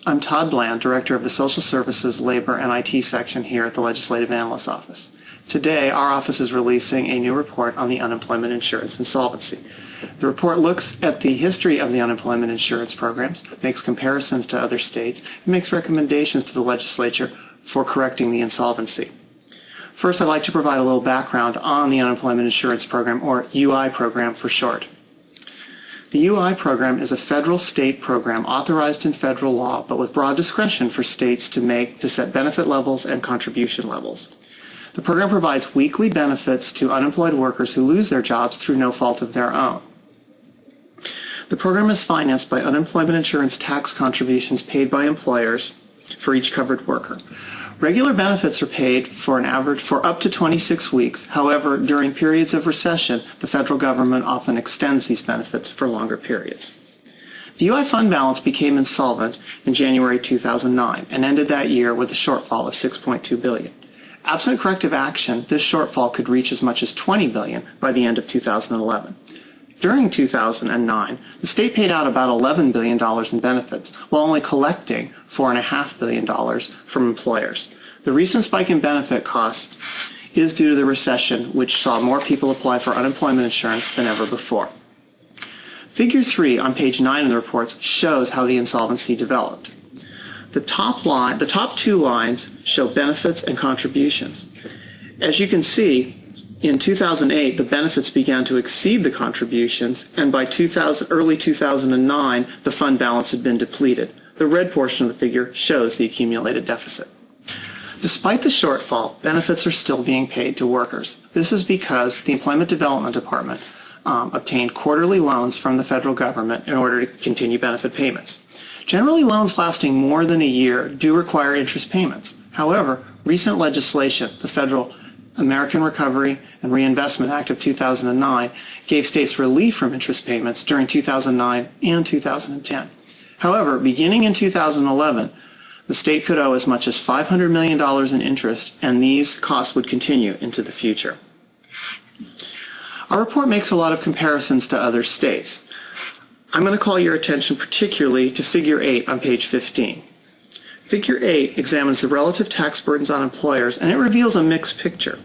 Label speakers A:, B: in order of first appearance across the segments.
A: I'm Todd Bland, Director of the Social Services, Labor, and IT section here at the Legislative Analyst's Office. Today, our office is releasing a new report on the unemployment insurance insolvency. The report looks at the history of the unemployment insurance programs, makes comparisons to other states, and makes recommendations to the legislature for correcting the insolvency. First, I'd like to provide a little background on the unemployment insurance program, or UI program for short. The UI program is a federal-state program authorized in federal law, but with broad discretion for states to set benefit levels and contribution levels. The program provides weekly benefits to unemployed workers who lose their jobs through no fault of their own. The program is financed by unemployment insurance tax contributions paid by employers for each covered worker. Regular benefits are paid for up to 26 weeks. However, during periods of recession, the federal government often extends these benefits for longer periods. The UI fund balance became insolvent in January 2009 and ended that year with a shortfall of $6.2 billion. Absent corrective action, this shortfall could reach as much as $20 billion by the end of 2011. During 2009, the state paid out about $11 billion in benefits, while only collecting $4.5 billion from employers. The recent spike in benefit costs is due to the recession, which saw more people apply for unemployment insurance than ever before. Figure 3 on page 9 of the reports shows how the insolvency developed. The top two lines show benefits and contributions. As you can see, in 2008, the benefits began to exceed the contributions, and by early 2009, the fund balance had been depleted. The red portion of the figure shows the accumulated deficit. Despite the shortfall, benefits are still being paid to workers. This is because the Employment Development Department obtained quarterly loans from the federal government in order to continue benefit payments. Generally, loans lasting more than a year do require interest payments. However, recent legislation, the Federal American Recovery and Reinvestment Act of 2009, gave states relief from interest payments during 2009 and 2010. However, beginning in 2011, the state could owe as much as $500 million in interest, and these costs would continue into the future. Our report makes a lot of comparisons to other states. I'm going to call your attention particularly to Figure 8 on page 15. Figure 8 examines the relative tax burdens on employers, and it reveals a mixed picture.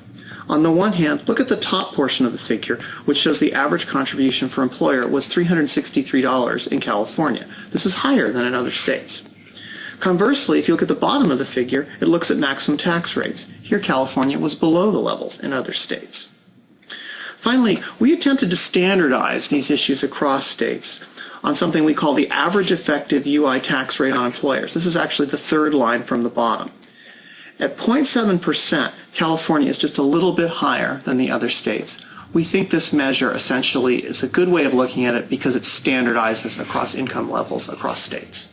A: On the one hand, look at the top portion of the figure, which shows the average contribution for employer was $363 in California. This is higher than in other states. Conversely, if you look at the bottom of the figure, it looks at maximum tax rates. Here, California was below the levels in other states. Finally, we attempted to standardize these issues across states on something we call the average effective UI tax rate on employers. This is actually the third line from the bottom. At 0.7%, California is just a little bit higher than the other states. We think this measure essentially is a good way of looking at it because it standardizes across income levels across states.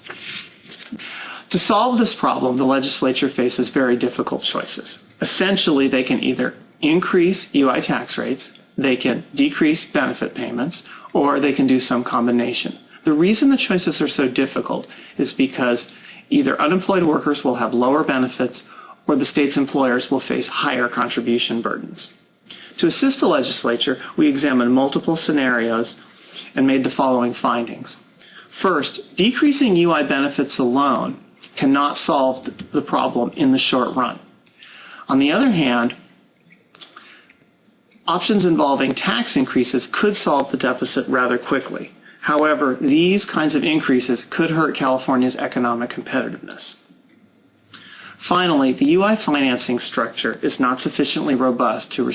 A: To solve this problem, the legislature faces very difficult choices. Essentially, they can either increase UI tax rates, they can decrease benefit payments, or they can do some combination. The reason the choices are so difficult is because either unemployed workers will have lower benefits or the state's employers will face higher contribution burdens. To assist the legislature, we examined multiple scenarios and made the following findings. First, decreasing UI benefits alone cannot solve the problem in the short run. On the other hand, options involving tax increases could solve the deficit rather quickly. However, these kinds of increases could hurt California's economic competitiveness. Finally, the UI financing structure is not sufficiently robust to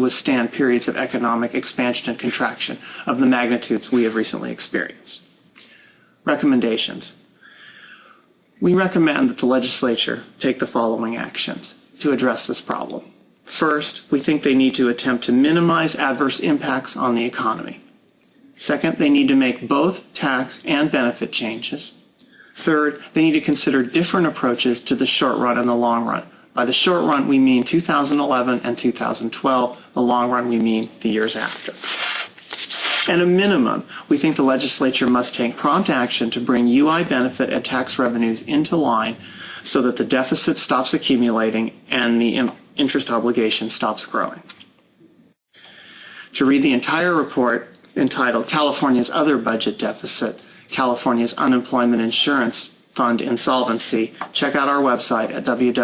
A: withstand periods of economic expansion and contraction of the magnitudes we have recently experienced. Recommendations. We recommend that the legislature take the following actions to address this problem. First, we think they need to attempt to minimize adverse impacts on the economy. Second, they need to make both tax and benefit changes. Third, they need to consider different approaches to the short run and the long run. By the short run, we mean 2011 and 2012. The long run, we mean the years after. At a minimum, we think the legislature must take prompt action to bring UI benefit and tax revenues into line so that the deficit stops accumulating and the interest obligation stops growing. To read the entire report entitled California's Other Budget Deficit, California's Unemployment Insurance fund insolvency, check out our website at www.lao.ca.gov.